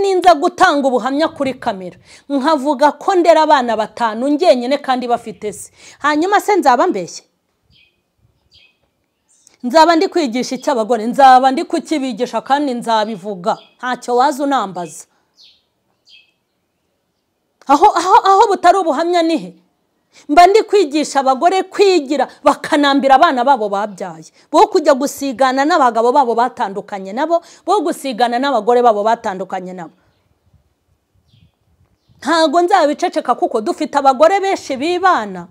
ninza gutanga ubuhamya kuri kamera nkavuga ko ndera abana 5 ngenyene kandi bafite se, hanyuma se nzaba mbeshye? Nzaba ndi kwigisha icy'abagore, nzaba ndi kukibigisha kandi nzabivuga, ntacyo waza unambaza. Aho butari ubuhamya nihe? Mba ndi kwigisha abagore kwigira bakanambira abana babo babyaye, bo kujya gusigana n'abagabo babo batandukanye nabo, bo gusigana n'abagore babo batandukanye nabo. Ntago nzabiceceka kuko dufite abagore benshi bibana,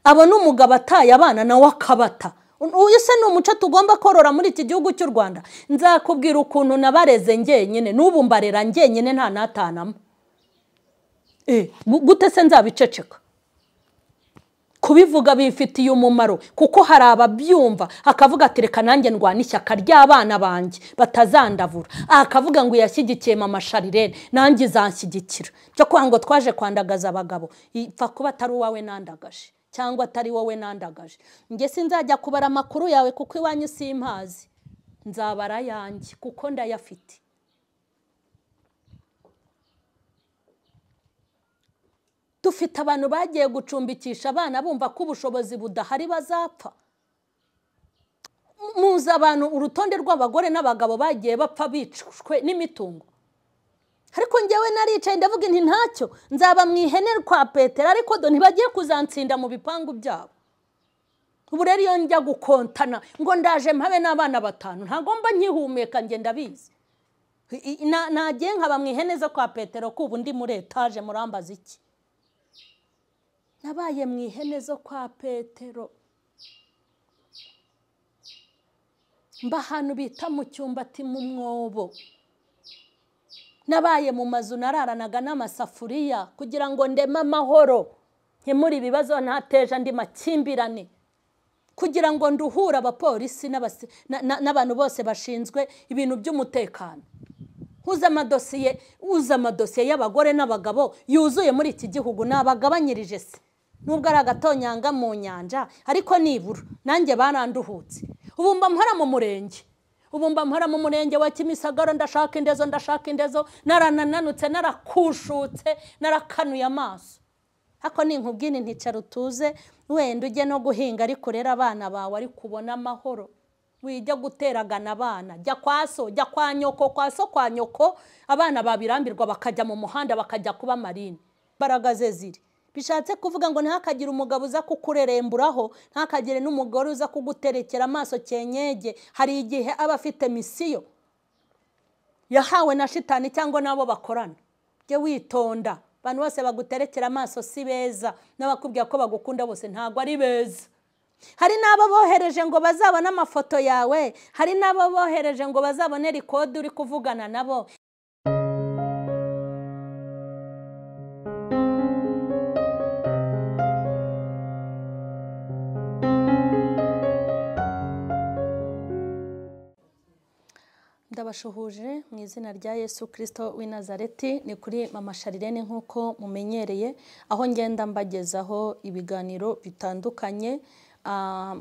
abo n'umugabo ataye abana nawe akabata. Uyu se n'umuco tugomba korora muri iki gihugu cy'u Rwanda. Nzakubwira ukuntu nabareze ngenyene, n'ubu mbarera ngenyene nta natanamo. Gute se nzabiceceka? Kubivuga bifitiye umumaro kuko hari ababyumva akavuga ati reka nanjye ndwana ishyaka ry'abana banjye batazandavura, akavuga ngo yashyigikiye mama Sharirene nanjye izanshyigikira. Cyo kwanga twaje kwandagaza abagabo, ipfa kuba atari uwawe nandagaje cyangwa atari wowe nandagaje. Nge sinzajya kubara amakuru yawe kuko iwanyu simpazi, nzabara yanjye kuko ndayafite. Dufite abantu bagiye gucumbikisha abana bumva ko ubushobozi budahari bazapfa. Muza abantu urutonde rw'abagore n'abagabo bagiye bapfa bicwe n'imitungo. Ariko ngewe naricaye ndavuga nti ntacyo, nzaba mwihenera kwa Petero ariko do ntibagiye kuzansinda mu bipangu byabo. Ubu rero iyo njya gukontana ngo ndaje mpabe n'abana 5 ntago mba nkihumeka nge ndabizi. Nagiye nkaba mwiheneza kwa Petero ko ubu ndi muri etage murambaza iki? Nabaye mwihenezo kwa Petero. Mba hanu bita mu cyumba ati mu mwobo. Nabaye mu mazu nararanaga n'amasafuriya kugira ngo ndema amahoro, nkemura ibibazo ntateje andi makimbirane, kugira ngo nduhura abapolisi n'abantu bose bashinzwe ibintu by'umutekano. Uza amadosiye y'abagore n'abagabo yuzuye muri iki gihugu nabagabanyirije se. Nubwo ari agatonyanga mu nyanja ariko nibura nanjye baranduhutse. Ubu mba mpora mu murenge wa Kimisagara ndashaka indezo naranananutse narakushutse narakanuye amaso. Hako ninkubwini nticara utuze wenda ujye no guhinga ariko rero abana bawe ari kubona amahoro. Wijya guteragana abana, jya kwa so, jya kwa nyoko, kwa nyoko abana babirambirwa bakajya mu muhanda bakajya kuba marine. Baragaze ziri bishatse kuvuga ngo ntakagira umugabo uza kukureremburaho, ntakagire n'umugore uza kuguterekera amaso cyenyege. Hari igihe aba afite misiyo yahawe na shitani cyangwa nabo bakorana. Je witonda, abantu bose baguterekera amaso si beza, n'abakubwiye ko bagukunda bose ntago ari beza. Hari nabo bohereje ngo bazabona amafoto yawe, hari nabo bohereje ngo bazabone record uri kuvugana nabo. Ndabashuhuje mu izina rya Yesu Kristo w'i Nazareti. Ni kuri mama Sharirene nkuko mumenyereye, aho ngenda mbagezaho ibiganiro bitandukanye.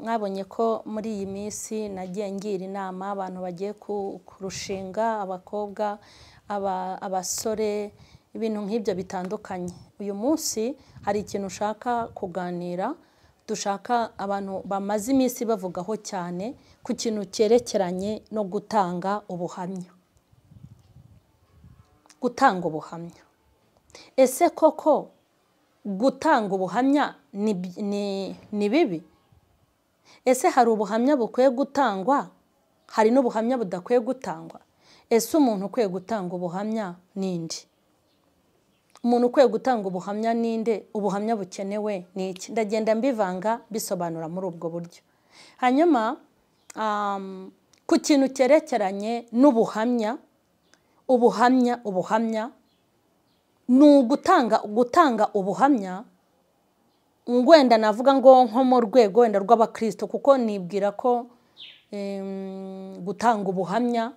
Mwabonye ko muri iyi minsi nagiye ngira inama abantu bagiye kurushinga, abakobwa, abasore, ibintu nk'ibyo bitandukanye. Uyu munsi hari ikintu ushaka kuganira, dushaka abantu bamaze iminsi bavugaho cyane ku kintu cyerekeranye no gutanga ubuhamya. Gutanga ubuhamya, ese koko gutanga ubuhamya ni bibi? Ese hari ubuhamya bukwiye gutangwa, hari n'ubuhamya budakwiye gutangwa? Ese umuntu ukwiye gutanga ubuhamya ninde? Umuntu ukwiye gutanga ubuhamya ninde? Ubuhamya bukenewe ni iki? Ndagenda mbivanga bisobanura muri ubwo buryo. Hanyuma ku kintu cyerekeranye n'ubuhamya, ubuhamya ni gutanga ubuhamya. Ngwenda navuga ngo nko mu rwego wenda rw'abakristo, kuko nibwira ko gutanga ubuhamya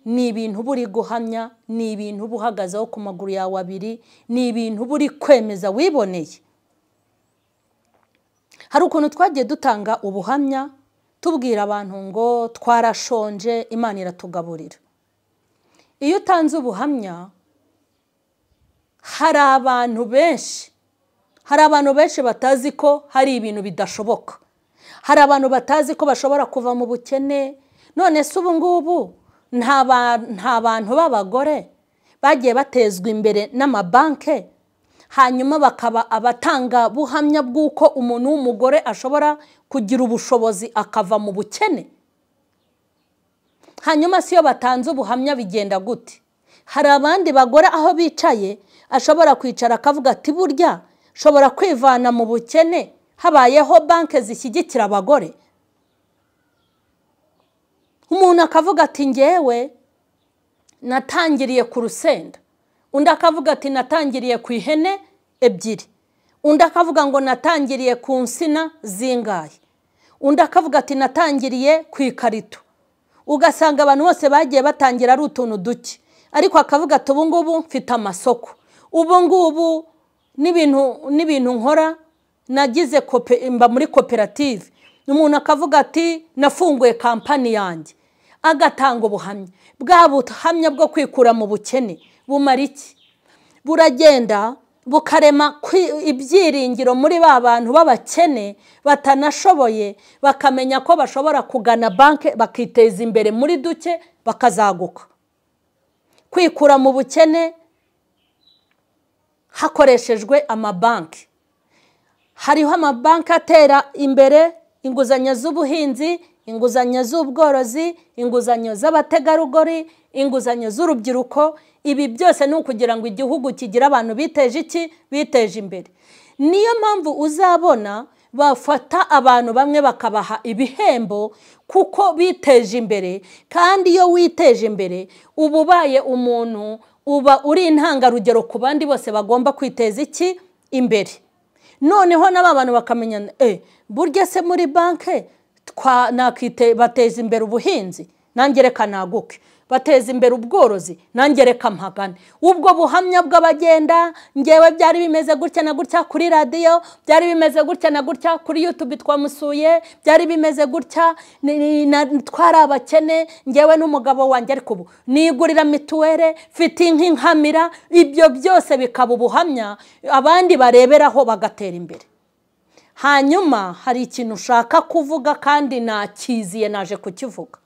ni ibintu buri guhamya, ni ibintu buhagazeho ku maguru yawe abiri, ni ibintu buri kwemeza wiboneye. Hari ukuntu twagiye dutanga ubuhamya tubwira abantu ngo twarashonje Imana iratugaburira. iyo utanze ubuhamya hari abantu benshi batazi ko hari ibintu bidashoboka. Hari abantu batazi ko bashobora kuva mu bukene. None se ubu ngubu nta bantu b'abagore bagiye batezwa imbere n'amabanke, hanyuma bakaba abatanga buhamya bw'uko umuntu w'umugore ashobora kugira ubushobozi akava mu bukene. Hanyuma si yo batanze ubuhamya bigenda gute? Hari abandi bagore aho bicaye ashobora kwicara akavuga ati burya shobora kwivana mu bukene habayeho banke zishyigikira abagore. Umuntu akavuga ati ngewe natangiriye ku rusenda, undi akavuga ati natangiriye ku ihene ebyiri, undi akavuga ngo natangiriye ku nsina zingahe, undi akavuga ati natangiriye ku ikarito. Ugasanga abantu bose bagiye batangira ari utuntu duke, ariko akavuga ati ubu ngubu mfite amasoko, ubu ngubu n'ibintu nkora nagize mba muri koperative. Umuntu akavuga ati nafunguye kampani yanjye, agatanga ubuhamya. Bwa buhamya bwo kwikura mu bukene bumara iki? Buragenda bukarema ibyiringiro muri ba bantu b'abakene batanashoboye, bakamenya ko bashobora kugana banke bakiteza imbere muri duke bakazaguka. Kwikura mu bukene hakoreshejwe amabanki. Hariho amabanki atera imbere, inguzanyo z'ubuhinzi, inguzanyo z'ubworozi, inguzanyo z'abategarugori, inguzanyo z'urubyiruko. Ibi byose ni ukugira ngo igihugu kigira abantu biteje imbere. Niyo mpamvu uzabona bafata abantu bamwe bakabaha ibihembo kuko biteje imbere. Kandi iyo witeje imbere uba ubaye umuntu, uba uri intangarugero ku bandi bose bagomba kwiteza imbere. Noneho n'aba bantu bakamenya burya se muri banke bateza imbere ubuhinzi, nanjye reka naguke. Bateza imbere ubworozi, nanjye reka mpagane. Ubwo buhamya bw'abagenda, ngewe byari bimeze gutya na gutya kuri radio, byari bimeze gutya na gutya kuri YouTube twamusuye, byari bimeze gutya twari abakene ngewe n'umugabo wanjye, ariko ubu nigurira mituwere, mfite inkinkamira. Ibyo byose bikaba ubuhamya abandi bareberaho bagatera imbere. Hanyuma hari ikintu ushaka kuvuga kandi nakiziye naje kukivuga.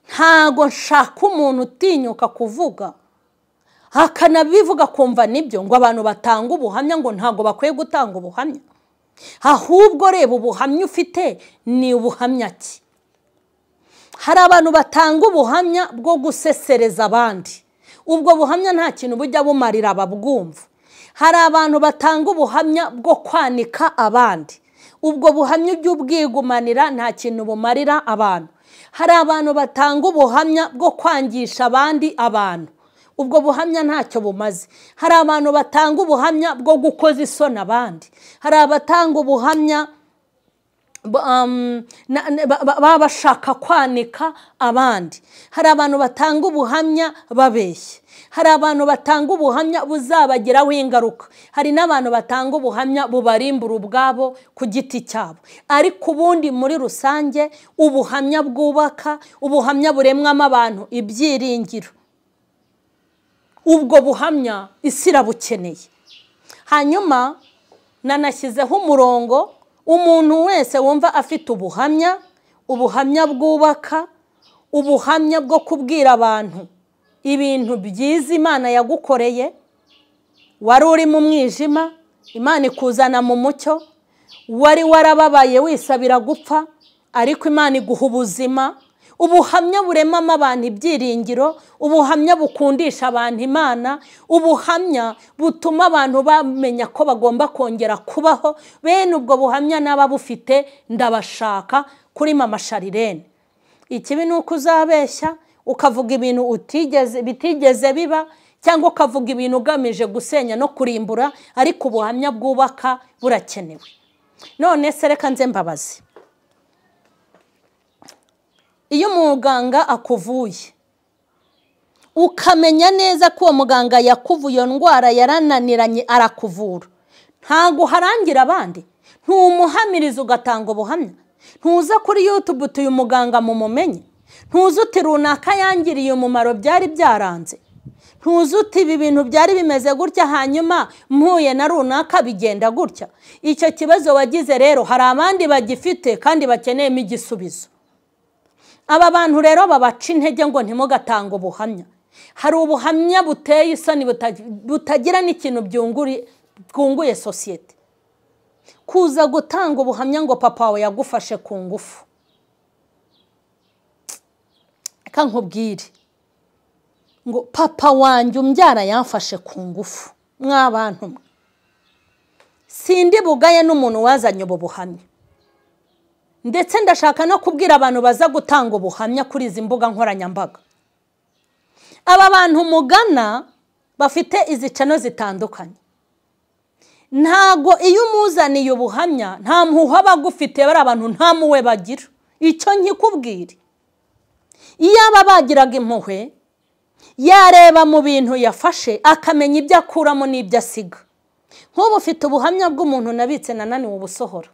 Ntago nshaka umuntu utinyuka kuvuga akanabivuga kumva nibyo ngo abantu batanga ubuhamya ngo ntago bakwiye gutanga ubuhamya. Ahubwo reba ubuhamya ufite ni ubuhamya ki. Hari abantu batanga ubuhamya bwo gusesereza abandi, ubwo buhamya nta kintu bujya bumarira ababwumva. Hari abantu batanga ubuhamya bwo kwanika abandi, ubwo buhamya by'ubwigumanira nta kintu bumarira abantu. Hari abantu batanga ubuhamya bwo kwangisha abandi abantu, ubwo buhamya ntacyo bumaze. Hari abantu batanga ubuhamya bwo gukoza isoni abandi. Hari abatanga ubuhamya baba bashaka kwanika abandi. Hari abantu batanga ubuhamya babeshya. Hari abantu batanga ubuhamya buzabagiraho ingaruka. Hari n'abantu batanga ubuhamya bubarimbura ubwabo ku giti cyabo. Ariko ubundi muri rusange ubuhamya bwubaka, ubuhamya buremwamo abantu ibyiringiro, ubwo buhamya isi irabukeneye. Hanyuma nanashyizeho umurongo, umuntu wese wumva afite ubuhamya bwubaka, ubuhamya bwo kubwira abantu ibintu byiza Imana yagukoreye. Wari uri mu mwijima, Imana ikuzana mu mucyo. Wari warababaye wisabira gupfa, ariko Imana iguha ubuzima. Ubuhamya buremamo abantu ibyiringiro, ubuhamya bukundisha abantu Imana, ubuhamya butuma abantu bamenya ko bagomba kongera kubaho. Bene ubwo buhamya naba bufite ndabashaka kuri Mama Sharirene. Ikibi nuko uzabeshya ukavuga ibintu bitigeze biba, cyangwa ukavuga ibintu ugamije gusenya no kurimbura, ariko ubuhamya bwubaka burakenewe. None se reka nze mbabazi, iyo umuganga akuvuye ukamenya neza ko uwo muganga yakuvuye iyo ndwara yarananiranye arakuvura, ntago harangira abandi, ntumuhamiriza ugatanga ubuhamya, ntuza kuri YouTube utuye umuganga mumumenye, ntuzi uti runaka yangiriye umumaro byari byaranze, ntuzi uti ibi bintu byari bimeze gutya hanyuma mpuye na runaka bigenda gutya. Icyo kibazo wagize rero hari abandi bagifite kandi bakeneyemo igisubizo. Aba bantu rero babaca intege ngo ntimugatanga ubuhamya. Hari ubuhamya buteye isoni butagira n'ikintu bwunguye sosiyete. Kuza gutanga ubuhamya ngo papa wawe yagufashe ku ngufu. Reka nkubwire ngo papa wanjye umbyara yamfashe ku ngufu. Mwabantu mwe, sindi bugaye n'umuntu wazanye ubu buhamya. Ndetse ndashaka no kubwira abantu baza gutanga ubuhamya kuri izi mbuga nkoranyambaga. Aba bantu mugana bafite izi channel zitandukanye. Ntago iyo umuzaniye ubuhamya nta mpuhwe bagufite, bari abantu nta muwe bagira. Icyo nkikubwire, iyo aba bagiraga impuhwe yareba mu bintu yafashe akamenya ibyo akuramo n'ibyo asiga. Nk'ubu ufite ubuhamya bw'umuntu nabitse nananiwe ubusohora.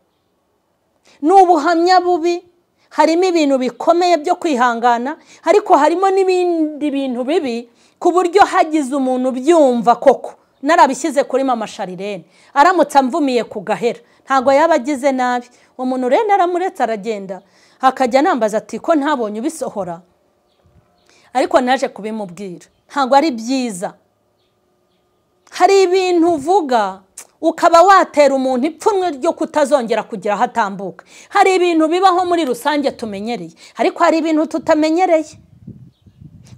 Ni ubuhamya bubi, harimo ibintu bikomeye byo kwihangana, ariko harimo n'ibindi bintu bibi ku buryo hagize umuntu byumva koko. Narabishyize kuri mama Sharirene, aramutse amvumiye ku gahera ntago yabagize nabi. Umuntu rero aramuretse aragenda, hakajya nambaza ati ko ntabonye ubisohora, ariko naje kubimubwira ntago ari byiza. Hari ibintu uvuga ukaba watera umuntu ipfunwe ryo kutazongera kugira hatambuka. Hari ibintu bibaho muri rusange tumenyereye, ariko hari ibintu tutamenyereye.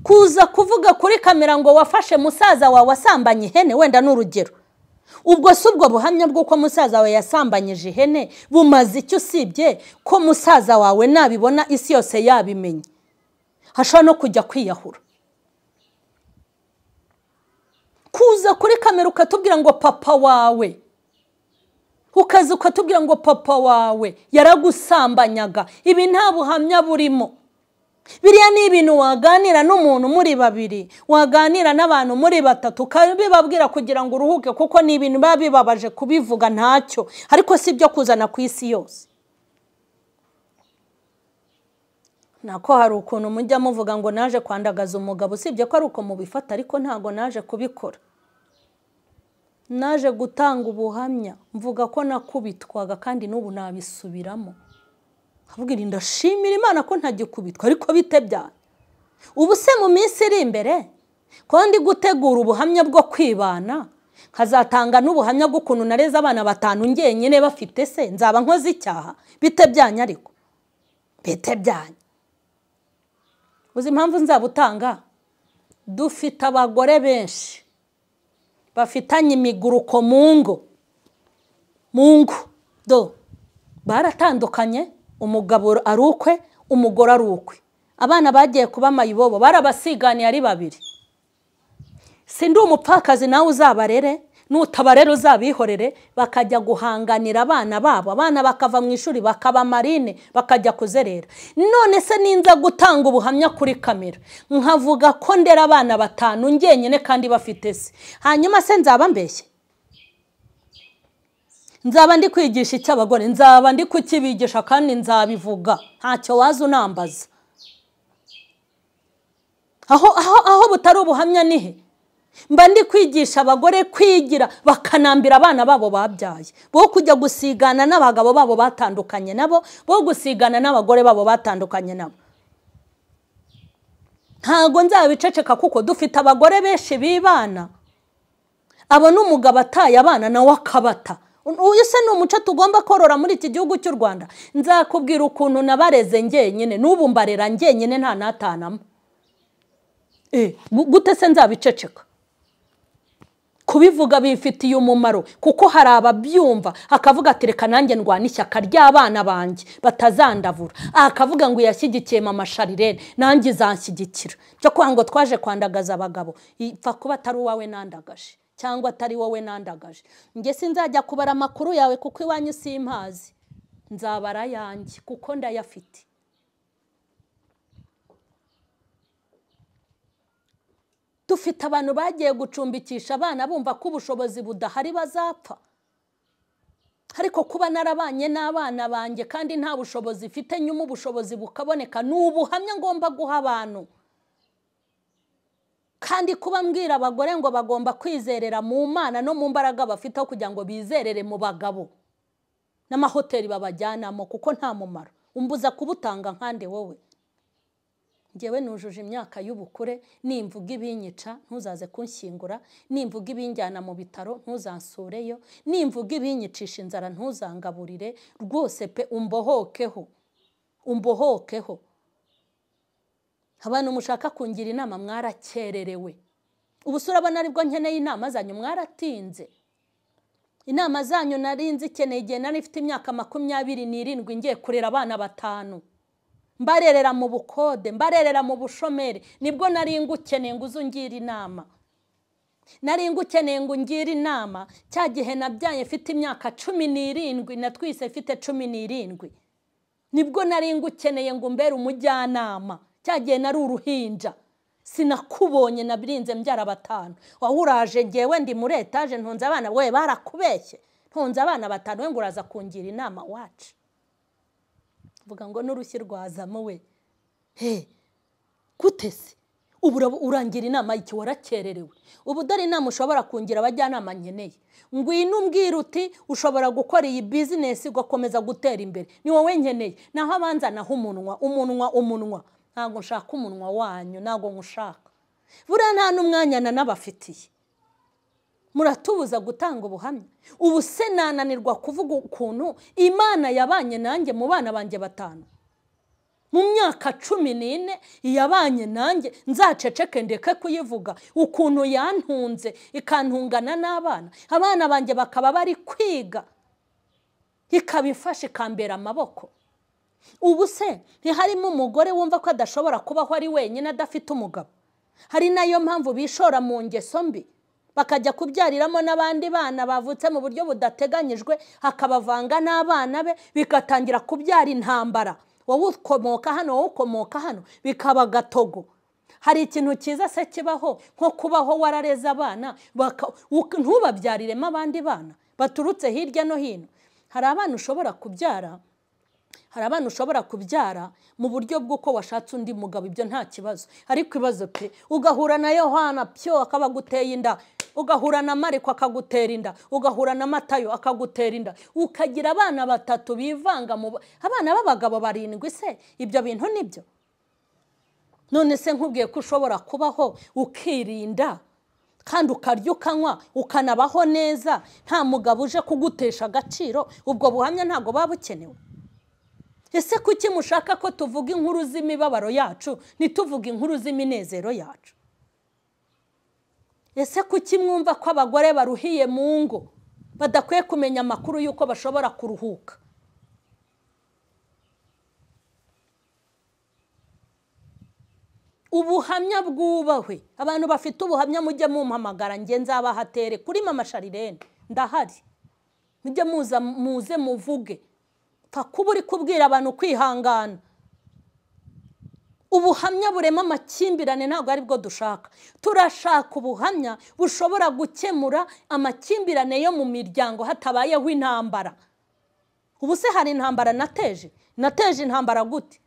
Kuza kuvuga kuri kamera ngo wafashe musaza wawe wasambanye ihene, wenda n'urugero. Ubwo si ubwo buhamya bw'uko musaza wawe yasambanyije ihene bumaze icyo usibye ko musaza wawe nabibona isi yose yabimenye, hashobora no kujya kwiyahura. Kuza kuri kamera ukatubwira ngo papa wawe, ukaza ukatubwira ngo papa wawe yaragusambanyaga, ibi nta buhamya burimo. Biriya ni ibintu waganira n'umuntu muri babiri, waganira n'abantu muri batatu, ukabibabwira kugira ngo uruhuke, kuko ni ibintu biba bibabaje kubivuga ntacyo, ariko si byo kuzana ku isi yose. Nako hari ukuntu mujya muvuga ngo naje kwandagaza umugabo, sibyo ko ari uko mubifata, ariko ntago naje kubikora. Naje gutanga ubuhamya, mvuga ko nakubitwaga kandi n'ubu nabisubiramo. Abwira ndashimira Imana ko ntagikubitwa, ariko bite byane. Ubu se mu minsi iri imbere ko ndi gutegura ubuhamya bwo kwibana, nkazatanga n'ubuhamya bw'ukuntu nareze abana 5 ngenyine bafite se, nzaba nkoze icyaha? Bite byanye ariko bite byanye. Uzi impamvu nzabutanga? Dufite abagore benshi bafitanye imiguruko mungo do baratandukanye, umugabo arukwe, umugore arukwe, abana bagiye kuba mayibobo, barabasiganiye ari babiri. Sindi umupfakazi nawe uzabarere, nutabarere uzabihorere, bakajya guhanganira abana babo, abana bakava mu ishuri bakaba marine bakajya kuzerera. None se ninza gutanga ubuhamya kuri kamera nkavuga ko ndera abana 5 ngenyine kandi bafite se, hanyuma se nzaba mbeshye? Nzaba ndi kwigisha icy'abagore, nzaba ndi kukibigisha kandi nzabivuga, ntacyo waza unambaza. Aho butari ubuhamya nihe? Mba ndi kwigisha abagore kwigira bakanambira abana babo babyaye, bo kujya gusigana n'abagabo babo batandukanye nabo, bo gusigana n'abagore babo batandukanye nabo. Ntago nzabiceceka kuko dufite abagore benshi bibana, abo n'umugabo ataye abana nawe akabata. Uyu se ni umuco tugomba korora muri iki gihugu cy'u Rwanda. Nzakubwira ukuntu nabareze ngenyine, n'ubu mbarera ngenyine nta natanamo. Gute se nzabiceceka? Kubivuga bifitiye umumaro, kuko hari ababyumva akavuga ati reka nanjye ndwana ishyaka ry'abana banjye batazandavura, akavuga ngo yashyigikiye mama Sharirene nanjye zanshyigikira. Cyo kwango twaje kwandagaza abagabo, ipfa kuba atari uwawe nandagaje cyangwa atari wowe nandagaje. Nge sinzajya kubara amakuru yawe kuko iwanyu simpazi, nzabara yanjye kuko ndayafite. Dufite abantu bagiye gucumbikisha abana bumva ko ubushobozi budahari bazapfa. ariko kuba narabanye n'abana banjye kandi nta bushobozi mfite, nyuma ubushobozi bukaboneka, ni ubuhamya ngomba guha abantu. Kandi kuba mbwira abagore ngo bagomba kwizerera mu Mana no mu mbaraga bafite kugira ngo bizerere mu bagabo n'amahoteli babajyanamo, kuko nta mumaro. Umbuza kubutanga nkande wowe. Ngewe nujuje imyaka y'ubukure, nimvuga ibinyica ntuzaze kunshyingura, nimvuga ibinjyana mu bitaro ntuzansureyo, nimvuga ibinyicisha inzara ntuzangaburire, rwose pe umbohokeho, umbohokeho. Abantu mushaka kungira inama mwarakererewe. Ubusura abana aribwo nkeneye inama zanyu, mwaratinze. Inama zanyu narinzi keneye igihe nari mfite imyaka 27 ngiye kurera abana 5. Mbarerera mu bukode, mbarerera mu bushomeri, nibwo nari ngukeneye ngo uzungira inama. Nari ngukeneye ngo ngira inama cya gihe nabyaye mfite imyaka 17 natwise mfite 17. Nibwo nari ngukeneye ngo mbere umujyanama, cya gihe nari uruhinja. Sinakubonye nabirinze mbyara 5. Wahuraje ngewe ndi muri etage ntonze abana, we barakubeshye. Ntonze abana 5 we ngo uraza kungira inama wacu. Vuga ngo n'urushyi rwazamo we. Gutese ubu urangira inama iki warakererewe. Ubu dore inama ushobora kungira abajyanama nkeneye. Ngwino umbwira uti ushobora gukora iyi business ugakomeza gutera imbere. Ni wowe nkeneye. Naho abanza naho umunwa. Ntago nshaka umunwa wanyu, ntago nkushaka. Buriya nta n'umwanya nanabafitiye. Muratubuza gutanga ubuhamya. Ubu se nananirwa kuvuga ukuntu Imana yabanye nanjye mu bana banjye 5. Mu myaka 14 yabanye nanjye, nzaceceke ndeke kuyivuga ukuntu yantunze ikantungana n'abana. Abana banjye bakaba bari kwiga, ikabifasha ikambera amaboko. Ubu se ntiharimo umugore wumva ko adashobora kubaho ari wenyine adafite umugabo? Hari nayo mpamvu bishora mu ngeso mbi, bakajya kubyariramo n'abandi bana bavutse mu buryo budateganyijwe, hakabavanga n'abana be, bikatangira kubyara intambara. Wowe ukomoka hano, wowe ukomoka hano, bikaba gatogo. Hari ikintu cyiza se kibaho nko kubaho warareza abana ntubabyariremo abandi bana baturutse hirya no hino? Hari abantu ushobora kubyara, mu buryo bw'uko washatse undi mugabo, ibyo nta kibazo. Ariko ibazo pe ugahura na Yohana pyo akabaguteye inda, ugahura na Mariko akagutera inda, ugahura na Matayo akagutera inda, ukagira abana 3 bivanga mu abana b'abagabo 7. Se ibyo bintu nibyo? None se nkubwiye ko ushobora kubaho ukirinda kandi ukarya ukanywa ukanabaho neza, nta mugabo uje kugutesha agaciro, ubwo buhamya ntago babukenewe? Ese kuki mushaka ko tuvuga inkuru z'imibabaro yacu ntituvuga inkuru z'iminezero yacu? Ese kuki mwumva ko abagore baruhiye mu ngo badakwiye kumenya amakuru yuko bashobora kuruhuka? Ubuhamya bwubahwe. Abantu bafite ubuhamya mujye mumpamagara nge nzabahatere kuri Mama Sharirene, ndahari. Mujye muze muvuge. Kuba uri kubwira abantu kwihangana. Ubuhamya burema amakimbirane ntabwo ari bwo dushaka. Turashaka ubuhamya bushobora gukemura amakimbirane yo mu miryango hatabayeho intambara. Ubu se hari intambara nateje intambara gute?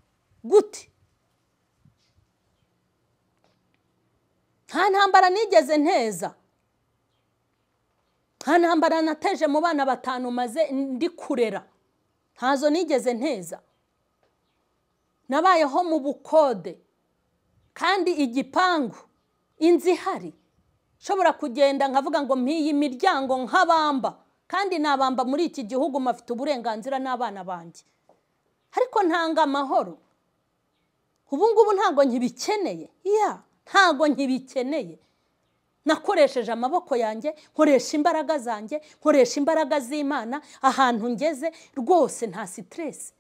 Nta ntambara nigeze nteza. Nta ntambara nateje mu bana 5 maze ndi kurera. Ntazo nigeze nteza. Nabayeho mu bukode kandi igipangu inzi hari. Shobora kugenda nkavuga ngo mpiye imiryango nk'abamba, kandi nabamba muri iki gihugu mafite uburenganzira n'abana banjye. Ariko ntanga amahoro. Ubu ngubu ntago nkibikeneye. Ntago nkibikeneye. Nakoresheje amaboko yanjye, nkoresha imbaraga zanjye, nkoresha imbaraga z'Imana, ahantu ngeze rwose nta stress.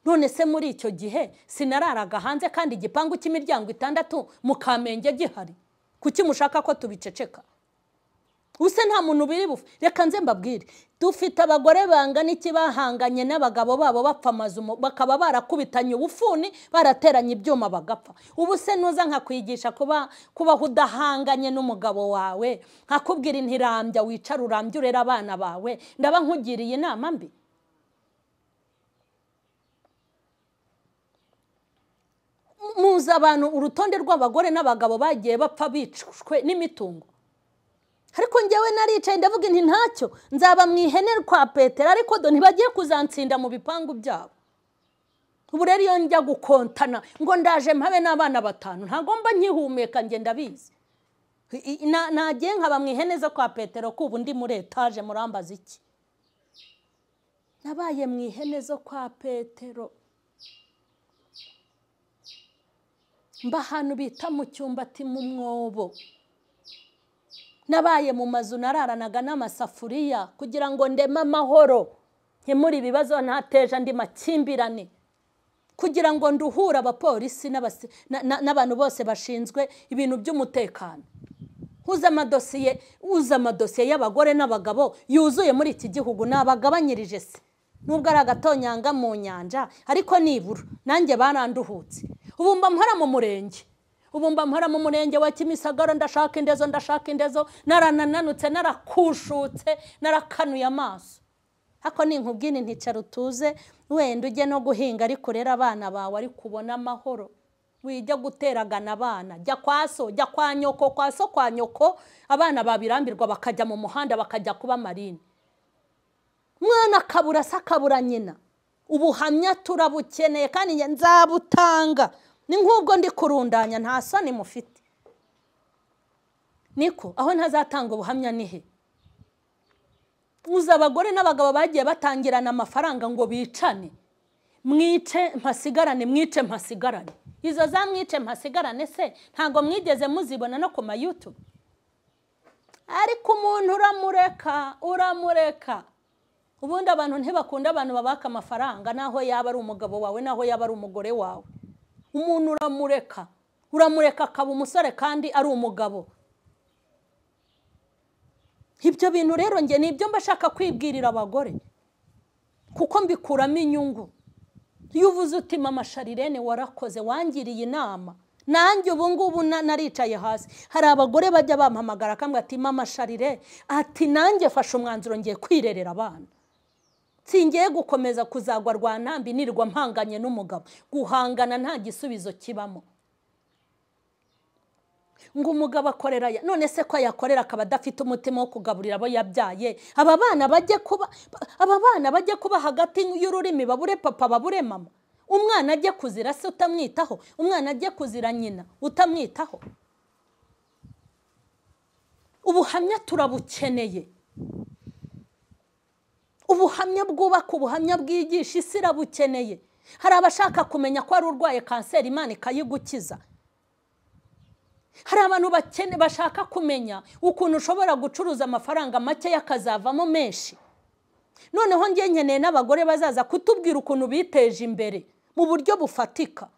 None se muri icyo gihe sinararaga hanze kandi igipangu cy'imiryango 6 mu Kamenge gihari? Kuki mushaka ko tubiceceka? use nta muntu biri bufe. Reka nze mbabwire, dufite abagore bangana iki bahanganye n'abagabo babo bapfa amazu bakaba barakubitanye ubufuni barateranye ibyuma bagapfa. Ubu se nuza nkakwigisha kubaho udahanganye n'umugabo wawe, nkakubwira intirambya wicara urambye urera abana bawe, ndaba nkugiriye inama mbi? Muza abantu urutonde rw'abagore n'abagabo bagiye bapfa bicwe n'imitungo. Ariko njyewe naricaye ndavuga nti ntacyo, nzaba mu ihene kwa Petero, ariko do ntibagiye kuzansinda mu bipangu byabo. Ubu rero iyo njya gukontana ngo ndaje mpabe n'abana 5, ntago mba nkihumeka, nge ndabizi. Nagiye nkaba mu ihene zo kwa Petero, kubu ndi muri etage, murambaza iki? Nabaye mu ihene zo kwa Petero, mba ahantu bita mu cyumbati mu mwobo. Nabaye mu mazu nararanaga n'amasafuriya kugira ngo ndeme amahoro, nkemura ibibazo ntateje andi makimbirane, kugira ngo nduhura abapolisi n'abantu bose bashinzwe ibintu by'umutekano. Uza amadosiye y'abagore n'abagabo yuzuye muri iki gihugu, nabagabanyirije se. Nubwo ari agatonyanga mu nyanja, ariko nibura nanjye baranduhutse. Ubu mba mpora mu murenge. Ubu mba mpora mu murenge wa Kimisagara, ndashaka indezo, narananutse, narakushutse, narakanuye amaso. Hako ninkubwini nticara utuze, wenda ujye no guhinga ariko rero abana bawe ari kubona amahoro. Wijya guteragana abana, jya kwa so, jya kwa nyoko, kwa so kwa nyoko, abana babirambirwa bakajya mu muhanda bakajya kuba marine. Mwana kabura sakabura nyina. Ubuhamya turabukeneye kandi nzabutanga. Ni nk'ubwo ndi kurundanya, nta soni mufite. Niko aho ntazatanga ubuhamya nihe? Uza abagore n'abagabo bagiye batangirana amafaranga ngo bicane. Mwice mpasigarane, mwice mpasigarane. Izo za mwice mpasigarane se ntago mwigeze muzibona no ku ma YouTube? Ariko umuntu uramureka. Ubundi abantu ntibakunda abantu babaka amafaranga, naho yaba ari umugabo wawe, naho yaba ari umugore wawe. Umuntu uramureka akaba umusore kandi ari umugabo. Ibyo bintu rero nge nibyo mbashaka kwibwirira abagore, kuko mbikuramo inyungu. Iyo uvuze uti mama Sharirene warakoze, wangiriye inama, nanjye ubu ngubu naricaye hasi. Hari abagore bajya bampamagara akambwira ati mama Sharire, ati nanjye fasha umwanzuro ngiye kwirerera abana. Singiye gukomeza kuzagwa rwantambi nirwa mpanganye n'umugabo. Guhangana nta gisubizo kibamo. Ngo umugabo akorera none se ko yakorera akaba adafite umutima wo kugaburira abo yabyaye. Aba bana bajye kuba hagati y'ururimi, babure papa babure mama. Umwana ajye kuzira se utamwitaho, umwana ajye kuzira nyina utamwitaho. Ubuhamya turabukeneye. Ubuhamya bwubaka, ubuhamya bwigisha, isi irabukeneye. Hari abashaka kumenya ko ari urwaye kanseri Imana ikayigukiza. Hari abantu bashaka kumenya ukuntu ushobora gucuruza amafaranga make yakazavamo menshi. Noneho ngiye nkeneye n'abagore bazaza kutubwira ukuntu biteje imbere mu buryo bufatika.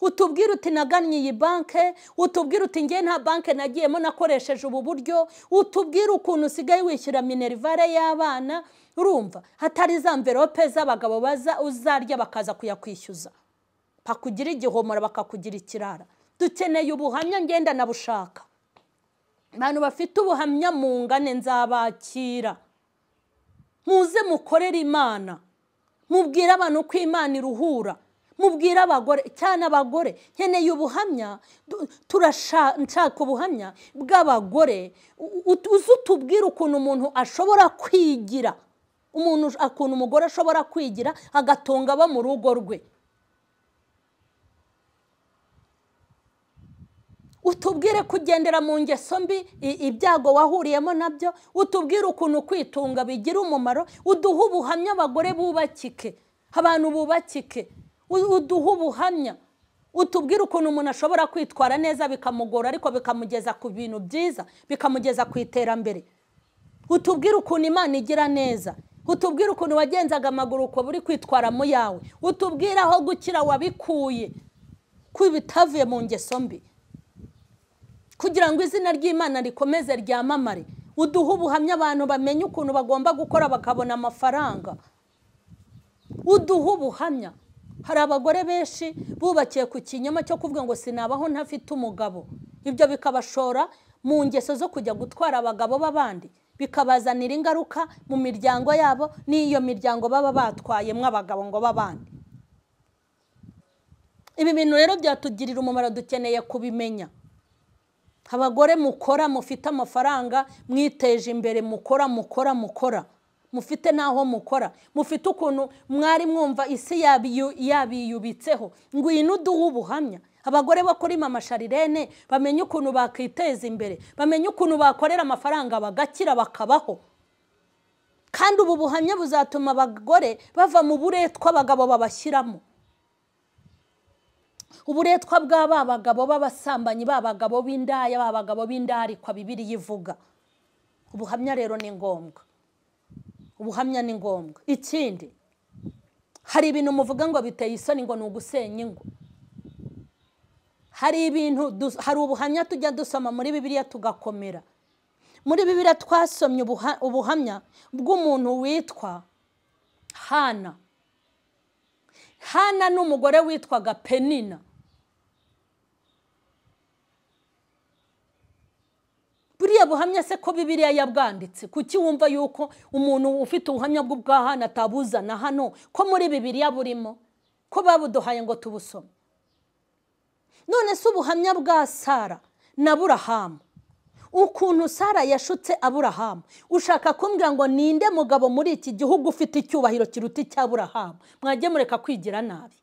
Utubwira uti nagannye iyi banke, utubwira uti ngiye nta banke nagiyemo nakoresheje ubu buryo, utubwira ukuntu usigaye wishyura minerivare y'abana. Urumva hatari za envelope z'abagabo baza uzarya bakaza kuyakwishyuza, pakugira igihomora bakakugira ikirara. Dukeneye ubuhamya, ngenda nabushaka. Abantu bafite ubuhamya mungane nzabakira. Muze mukorera Imana, mubwira abantu ko Imana iruhura. Mubwira abagore cyane, abagore nkeneye ubuhamya. Turashaka ubuhamya bw'abagore. Uzutubwira ukuntu umuntu ashobora kwigira, ukuntu umugore ashobora kwigira agatunga aba mu rugo rwe. Utubwire kugendera mu ngeso mbi, ibyago wahuriyemo nabyo. Utubwire ukuntu kwitunga bigira umumaro. Uduha ubuhamya abagore bubakike, abantu bubakike. Uduha ubuhamya. Utubwire ukuntu umuntu ashobora kwitwara neza bikamugora ariko bikamugeza ku bintu byiza, bikamugeza ku iterambere. Utubwire ukuntu Imana igira neza. Utubwire ukuntu wagenzaga amaguru uko buri kwitwara mu yawe. Utubwire aho gukira wabikuye, kwibitavuye mu ngeso mbi, kugira ngo izina ry'Imana rikomeze ryamamare. uduha ubuhamya abantu bamenye ukuntu bagomba gukora bakabona amafaranga. Uduha ubuhamya. Hari abagore benshi bubakiye ku kinyoma cyo kuvuga ngo sinabaho ntafite umugabo. Ibyo bikabashora mu ngeso zo kujya gutwara abagabo b'abandi, bikabazanira ingaruka mu miryango yabo n'iyo miryango baba batwayemwe abagabo ngo b'abandi. Ibi bintu rero byatugirira umumaro, dukeneye kubimenya. Abagore mukora, mufite amafaranga, mwiteje imbere, mukora, mufite naho mukora, mufite ukuntu mwari mwumva isi yabiyubitseho, ngwino uduha ubuhamya. Abagore bakora Mama Sharirene bamenye ukuntu bakiteza imbere, bamenye ukuntu bakorera amafaranga bagakira bakabaho. Kandi ubu buhamya buzatuma abagore bava mu buretwa abagabo babashyiramo. Uburetwa bw'aba bagabo b'abasambanyi, babagabo b'indaya, babagabo b'indarikwa Bibiliya ivuga. Ubuhamya rero ni ngombwa. Ubuhamya ni ngombwa. Ikindi, hari ibintu muvuga ngo biteye isoni ngo ni ugusenya ingo. Hari ubuhamya tujya dusoma muri Bibiliya tugakomera. Muri Bibiliya twasomye ubuhamya bw'umuntu witwa Hana. Hana n'umugore witwaga Penina. Buriya buhamya se ko Bibiliya yabwanditse, kuki wumva yuko umuntu ufite ubuhamya bwa Hana atabuzana hano ko muri Bibiliya burimo, ko babuduhaye ngo tubusome? None se ubuhamya bwa Sara na Aburahamu, ukuntu Sara yashutse Aburahamu, ushaka kumbwira ngo ninde mugabo muri iki gihugu ufite icyubahiro kiruta icya Aburahamu? Mwajye mureka kwigira nabi.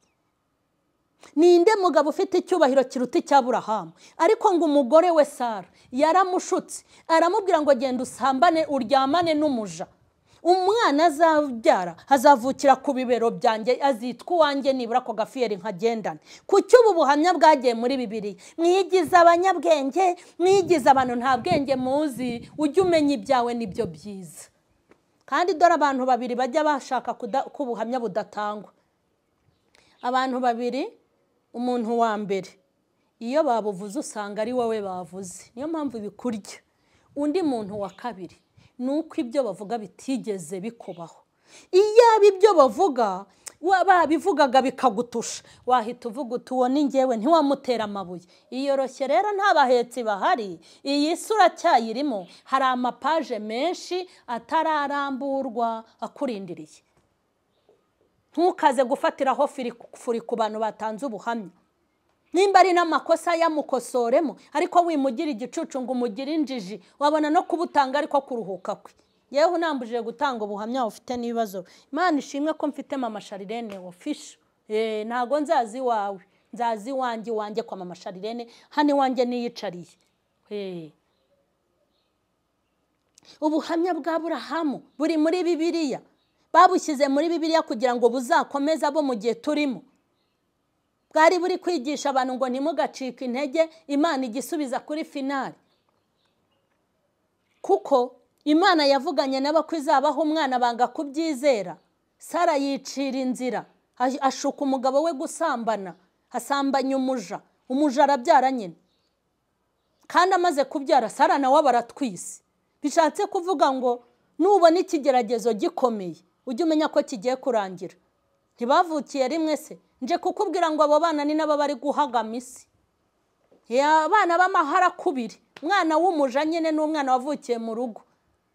Ninde mugabo ufite icyubahiro kiruta icya Aburahamu? Ariko ngo umugore we Sara yaramushutse, aramubwira ngo genda usambane uryamane n'umuja, umwana azabyara hazavukira ku bibero byanjye, azitwa uwanjye nibura ko gafiyeri nkagendana. Kuki ubu buhamya bwagiye muri Bibiliya? Mwigize abanyabwenge, mwigize abantu nta bwenge muzi, ujye umenya ibyawe nibyo byiza. Kandi dore abantu babiri bajya bashaka ko ubuhamya budatangwa. Abantu babiri, umuntu wa mbere iyo babuvuze usanga ari wowe bavuze, niyo mpamvu bikurya. Undi muntu wa kabiri nuko ibyo bavuga bitigeze bikubaho. Iyo ibyo bavuga babivugaga bikagutusha, wahita uvuga uti uwo ni njyewe, ntiwamutera amabuye. Iyoroshye rero nta bahetsi bahari, iyi sura cyayirimo, hari amapaje menshi atararamburwa akurindiriye. Ntukaze gufatiraho furi ku bantu batanze ubuhamya. Nimba ari n'amakosa yamukosoremo, ariko wimugira igicucu ngo umugire injiji, wabona no kubutanga ariko kuruhuka kwe. Yewe unambujije gutanga ubuhamya ufite n'ibibazo. Imana ishimwe ko mfite Mama Sharirene official. Ntago nzazi wawe, nzazi wanjye kwa Mama Sharirene, hano wanjye niyicariye. Ubuhamya bwa Aburahamu buri muri Bibiliya. Babushyize muri Bibiliya kugira ngo buzakomeze abo mu gihe turimo. Bwari buri kwigisha abantu ngo ntimugacike intege, Imana igisubiza kuri finali. Kuko Imana yavuganye nabo ko izabaho umwana banga kubyizera. Sara yicira inzira, ashuka umugabo we gusambana, asambanya umuja arabyara nyine. Kandi amaze kubyara Sara nawe baratwise. Bishatse kuvuga ngo nubona ikigeragezo gikomeye, ujye umenya ko kigiye kurangira. Ntibavukiye rimwe se? Nje kukubwira ngo abo bana ni nabo bari guhagama isi. Abana b'amahara kubiri, umwana w'umuja nyine n'umwana wavukiye mu rugo,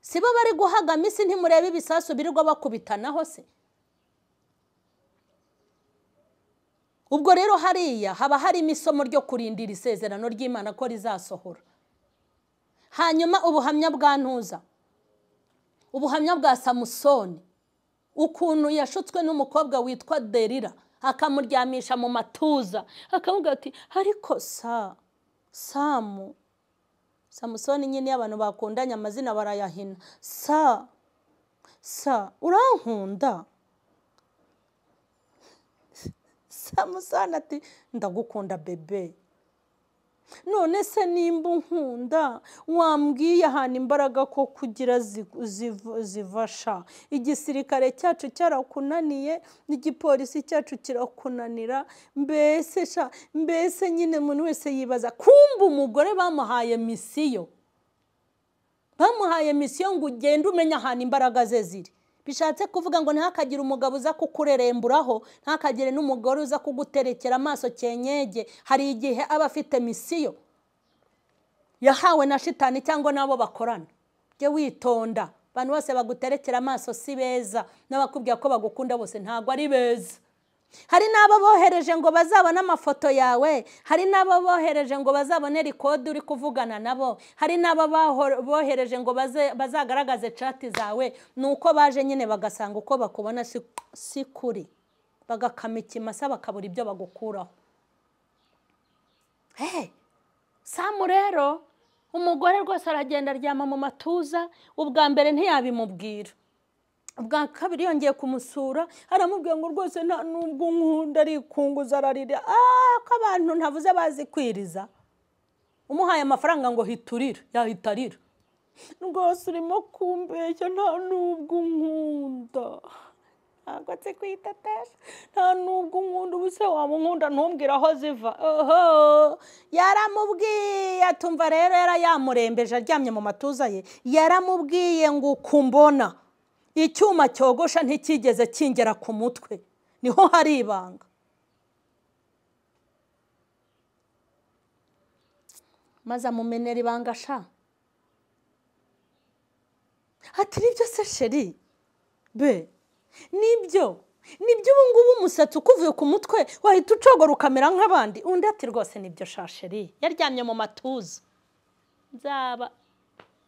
sibo bari guhagama isi? Ntimurebe ibisasu birirwa bakubitanaho se? Ubwo rero hariya haba harimo isomo ryo kurindira isezerano ry'Imana ko rizasohora. Hanyuma ubuhamya bwa Ntuza, ubuhamya bwa Samusoni, ukuntu yashutswe n'umukobwa witwa Delila, akamuryamisha mu matuza, akavuga ati ariko Samusoni nyine y'abantu bakundanye amazina barayahina. Urankunda? Samusoni ati ndagukunda bebe. None se nimba unkunda wambwiye ahantu imbaraga ko kugira zivasha? Igisirikare cyacu cyarakunaniye, n'igipolisi cyacu kirakunanira, mbese nyine umuntu wese yibaza kumva umugore bamuhaye misiyo. bamuhaye misiyo ngo ugende umenya ahantu imbaraga ze ziri. Bishatse kuvuga ngo ntihakagire umugabo uza kukureremburaho, ntakagire n'umugore uza kuguterekera amaso cyenyege. Hari igihe aba afite misiyo yahawe na shitani cyangwa nabo bakorana. Jye witonda, abantu bose baguterekera amaso si beza, n'abakubwira ko bagukunda bose ntago ari beza. Hari n'abo bohereje ngo bazabone amafoto yawe, hari n'abo bohereje ngo bazabone record uri kuvugana nabo, hari n'abo bohereje ngo bazagaragaze chat zawe. Nuko baje nyine bagasanga uko bakubona si kuri, bagakama ikimasa bakabura ibyo bagukuraho. Samu rero umugore rwose aragenda aryama mu matuza. Ubwa mbere ntiyabimubwira, ubwa kabiri yongeye kumusura aramubwira ngo rwose nta nubwo nkunda, arikunguza ararira. Ko abantu ntavuze bazi kwiriza. Umuhaye amafaranga ngo hiturira, yahita arira. Rwose urimo kumbeshya, nta nubwo nkunda. Ntabwo nzi kwitetesha, nta nubwo nkunda. Ubuse wamunkunda ntumbwire aho ziva. Yaramubwiye, atumva rero yamurembeje aryamye mu matuza ye. Yaramubwiye ngo ukumbona icyuma cyogosha ntikigeze kingera ku mutwe, niho hari ibanga. Maze amumenera ibanga sha. Ati nibyo se sheri be, nibyo ubu ngubu umusatsi ukuvuye ku mutwe wahita ucogora ukamera nk'abandi. Undi ati rwose nibyo sha sheri, yaryamye mu matuza.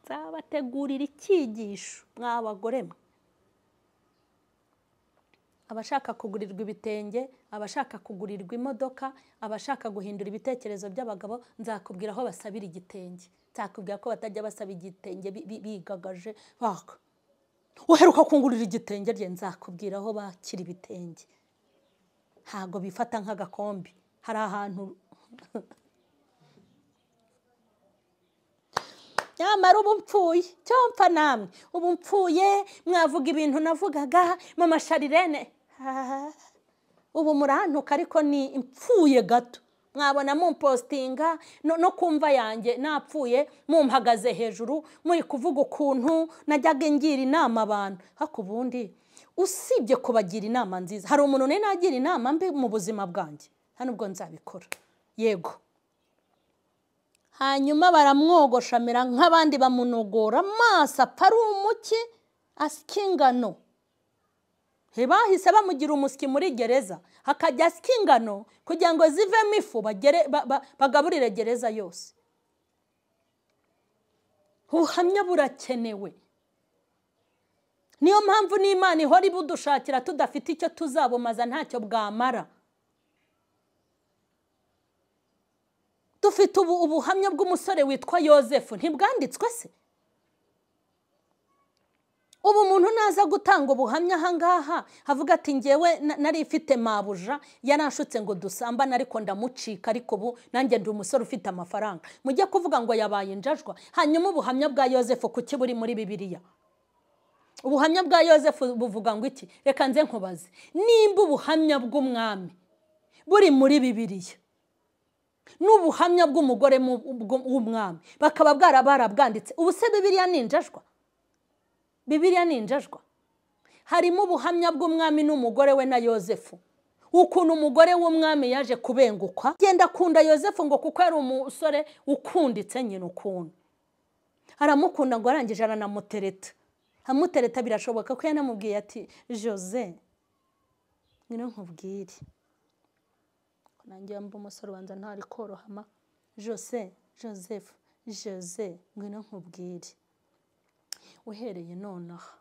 Nzabategurira icyigisho mw'abagore mwe. Abashaka kugurirwa ibitenge, abashaka kugurirwa imodoka, abashaka guhindura ibitekerezo by'abagabo, nzakubwira aho basabira igitenge. Nzakubwira ko batajya basaba igitenge bigagaje baka. Uheruka kungurira igitenge rye, nzakubwira aho bakira ibitenge. Ntago bifata nk'agakombi. Hari ahantu nyamara ubu mpfuye, cyompa namwe ubu mpfuye. Mwavuga ibintu navugaga mama Sharirene, ubu murantuka ariko ni impfuye gato. Mwabona mumpostinga no kumva yanjye napfuye mumpagaze hejuru muri kuvuga ukuntu najyaga ngira inama abantu. Hako ubundi usibye kubagira inama nziza, hari umuntu nagira inama mbi mu buzima bwanjye? Nta nubwo nzabikora. Yego. Hanyuma baramwogosha amera nk'abandi, bamunogora amaso apari umuki asikingano. Bahise bamugira umusiki muri gereza, hakajya asikingano kugira ngo zivemo ifu bagaburire gereza yose. Ubuhamya burakenewe. Niyo mpamvu n'Imana ihora ibudushakira tudafite icyo tuzabumaza ntacyo bwamara. Dufite ubuhamya bw'umusore witwa Yozefu, ntibwanditswe se? Ubu umuntu naza gutanga ubuhamya ahangaha havuga ati ngewe nari ifite mabuja yaranshutse ngo dusambane ariko ndamucika, ariko ubu nanjye ndi umusore ufite amafaranga. Mujye kuvuga ngo yabaye injajwa. Hanyuma ubuhamya bwa Yozefu kuki buri muri Bibiliya? Ubuhamya bwa Yozefu buvuga ngo iki? Reka nze nkubaze, nimba ubuhamya bw'umwami buri muri Bibiliya n'ubuhamya bw'umugore w'umwami bakaba barabwanditse, ubu se Bibiliya ni injajwa? Bibiliya ni injajwa? Harimo ubuhamya bw'umwami n'umugore we na Yozefu, ukuntu umugore w'umwami yaje kubengukwa. Genda kunda Yozefu ngo kuko yari umusore ukunditse nyine ukuntu. Aramukunda ngo arangije aranamutereta. Amutereta birashoboka ko yanamubwiye ati Jose ngwino nkubwire, nanjye mba umusore wanjye ntari korohama. Joseph ngwino nkubwire, uhereye nonaha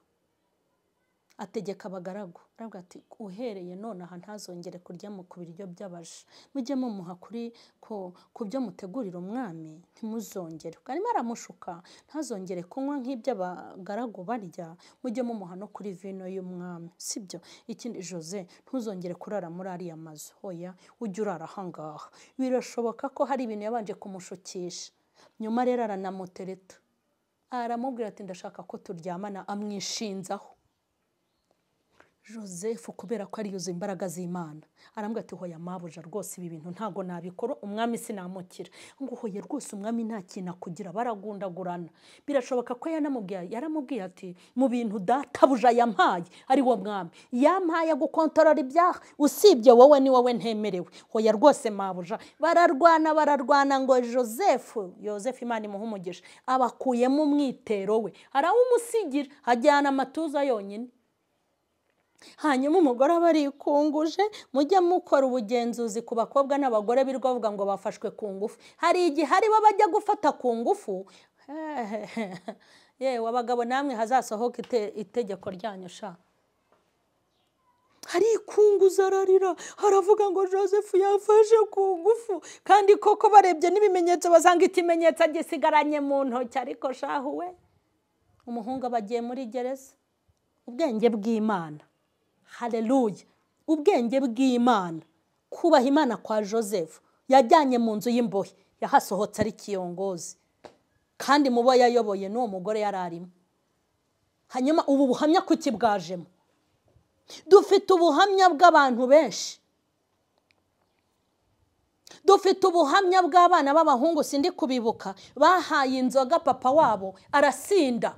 ategeka abagaragu, aravuga ati uhereye nonaha ntazongere kurya ku biryo by'abaja, mujye mumuha ku byo mutegurira umwami, ntimuzongere. Arimo aramushuka, ntazongere kunywa nk'ibyo abagaragu barya, mujye mumuha no kuri vino y'umwami, sibyo? Ikindi Jose, ntuzongere kurara muri ariya mazu, oya ujye urara ahangaha. Birashoboka ko hari ibintu yabanje kumushukisha, nyuma rero aranamutereta, aramubwira ati ndashaka ko turyamana, amwishinzaho. Joseph kubera ko ari yuzuye imbaraga z'Imana arambwira ati hoya mabuja rwose ibi bintu ntago nabikora umwami sinamukira ngo hoye rwose umwami nta kintu akugira baragundagurana birashoboka ko yaramubwiye ati mu bintu databuja yampaye ari wo mwami yampaye gukontorora ibyaha usibye wowe ni wowe ntemerewe hoya rwose mabuja bararwana ngo Joseph Imana imuha umugisha abakuyemo umwitero we arawumusigira ajyana amatuza yonyine. Hanyuma umugore abarikunguje mujye mukora ubugenzuzi ku bakobwa n'abagore birwa bavuga ngo bafashwe ku ngufu. Hari igihe hari bajya gufata ku ngufu yewe abagabo namwe hazasohoka itegeko ryanyu sha. Hari ikunguza ararira haravuga ngo Joseph yafashe ku ngufu kandi koko barebye n'ibimenyetso bazanga ikimenyetso gisigaranye mu ntoki ariko shahuwe umuhungu bagiye muri gereza. Ubwenge bw'Imana, haleluya, ubwenge bw'Imana, kubaha Imana kwa Joseph yajyanye mu nzu y'imbohe yahasohotse ari kiyongozi kandi mubo yayoboye n'uwo mugore yararimo. Hanyuma ubu buhamya kuki bwajemo? Dufite ubuhamya bw'abantu benshi, dufite ubuhamya bw'abana b'abahungu sindi kubibuka bahaye inzoga papa wabo arasinda,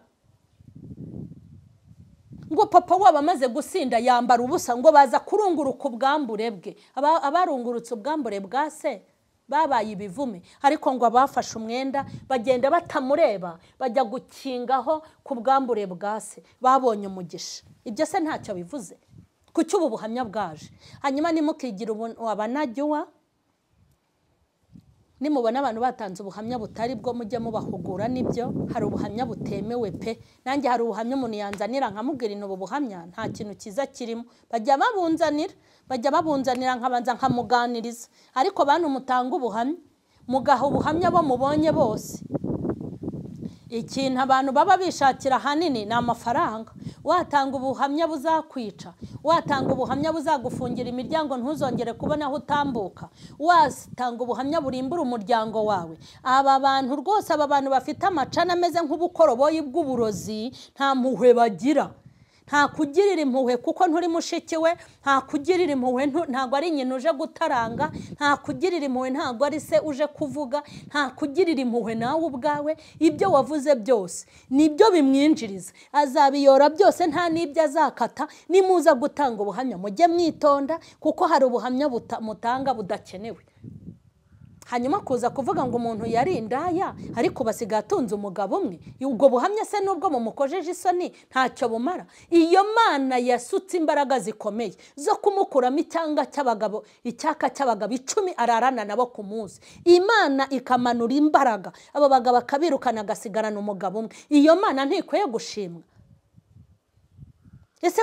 ngo papa wabo amaze gusinda yambara ubusa ngo baza kurunguruka ubwambure bwe. Abarungurutse ubwambure bwa se babaye ibivume ariko ngo abafashe umwenda bagenda batamureba bajya gukingaho ku bwambure bwa se babonye umugisha. Ibyo se ntacyo bivuze kuki ubu buhamya bwaje. Hanyuma nimukigira abanajyuwa nimubona abantu batanze ubuhamya butari bwo mujye mubahugura nibyo. Hari ubuhamya butemewe pe, nanjye hari ubuhamya umuntu yanzanira nkamubwira ubu buhamya nta kintu kiza kirimo, bajya babunzanira nkabanza nkamuganiriza. Ariko bantu mutanga ubuhamya mugaha ubuhamya bo mubonye bose. Ikintu abantu baba bishakira hanini ni amafaranga. Watanga ubuhamya buzakwica, watanga ubuhamya buzagufungira imiryango ntuzongere kubona aho utambuka, watanga ubuhamya burimbura umuryango wawe. Aba bantu rwose, aba bantu bafite amacana ameze nk'ubukoroboyi bw'uburozi nta mpuhwe bagira. Nta kugirira impuhwe kuko nturi mushiki we, nta kugirira impuhwe ntago ari nyina uje gutaranga, nta kugirira impuhwe ntago ari se uje kuvuga, nta kugirira impuhwe nawe ubwawe. Ibyo wavuze byose nibyo bimwinjiriza, azabiyora byose nta nibyo azakata. Nimuza gutanga ubuhamya mujye mwitonda kuko hari ubuhamya mutanga budakenewe. Hanyuma kuza kuvuga ngo umuntu yari indaya ariko basigaye atunze umugabo umwe, ubwo buhamya se nubwo mumukojeje isoni ntacyo bumara. Iyo Mana yasutse imbaraga zikomeye zo kumukuramo icyaka cy'abagabo 10 ararana nabo ku munsi. Imana ikamanura imbaraga abo bagabo akabirukana agasigarana umugabo umwe. Iyo Mana ntikwiye gushimwa? Ese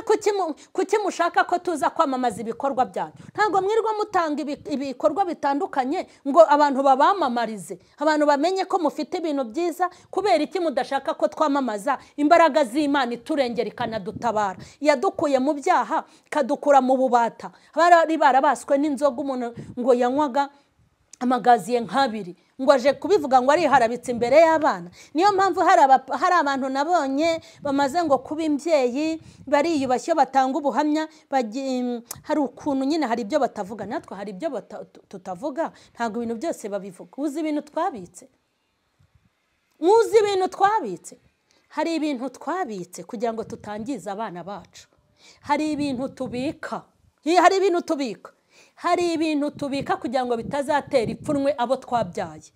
kuki mushaka ko tuza kwamamaza ibikorwa byanyu? Ntago mwirwa mutanga ibikorwa bitandukanye ngo abantu babamamarize, abantu bamenye ko mufite ibintu byiza. Kubera iki mudashaka ko twamamaza imbaraga z'Imana iturengera ikanadutabara? Yadukuye mu byaha kadukura mu bubata. Bari barabaswe n'inzoga umuntu ngo yanywaga amagaziye nk'abiri ngo aje kubivuga ngo ari harabitse imbere y'abana. Niyo mpamvu hari abantu nabonye bamaze ngo kuba imbyeyi bariyubashye batanga ubuhamya. Hari ukuntu nyine hari ibyo batavuga, natwe hari ibyo tutavuga. Ntago ibintu byose babivuga. Uzi ibintu twabitse, muzi ibintu twabitse. Hari ibintu twabitse kugira ngo tutangiza abana bacu. Hari ibintu tubika, hari ibintu tubika kugira ngo bitazatera ipfunwe abo twabyaye.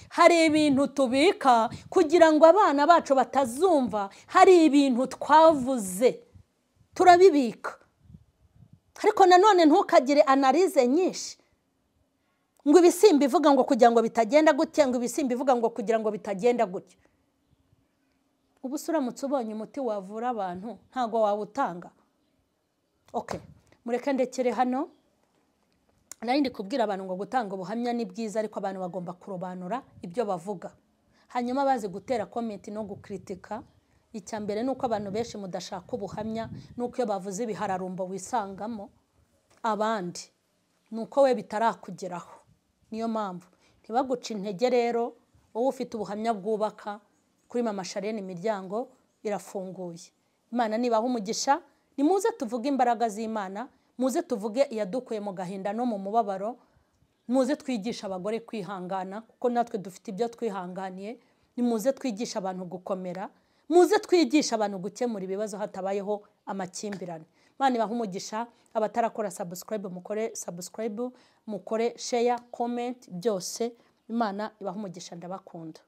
Hari ibintu tubika kugira ngo abana bacu batazumva. Hari ibintu twavuze turabibika. Ariko nanone ntukagire analize nyinshi ngo ibisimba ivuga ngo kugira ngo bitagenda gutya, ngo ibisimba ivuga ngo kugira ngo bitagenda gutya. Ubusuramutse ubonye umuti wavura abantu ntago wawutanga. Okay, mureke ndekere hano. Narindi kubwira abantu ngo gutanga ubuhamya ni bwiza ariko abantu bagomba kurobanura ibyo bavuga. Hanyuma bazi gutera comment no gukritika. Icyambere nuko abantu benshi mudashaka ubuhamya, nuko iyo bavuze ibihararumbo wisangamo abandi, nuko we bitarakugeraho. Niyo mpamvu ntibaguca intege. Rero wowe ufite ubuhamya bwubaka kuri Mama Sharene imiryango irafunguye. Imana nibaha umugisha nimuze tuvuge imbaraga z'Imana, muze tuvuge iyadukuye mu gahinda no mu mubabaro, muze twigisha abagore kwihangana kuko natwe dufite ibyo twihanganiye, nimuze twigisha abantu gukomera, muze twigisha abantu gukemura ibibazo hatabayeho amakimbirane. Imana ibahe umugisha, abatarakora subscribe mukore subscribe, mukore share, comment, byose. Imana ibahe umugisha, ndabakunda.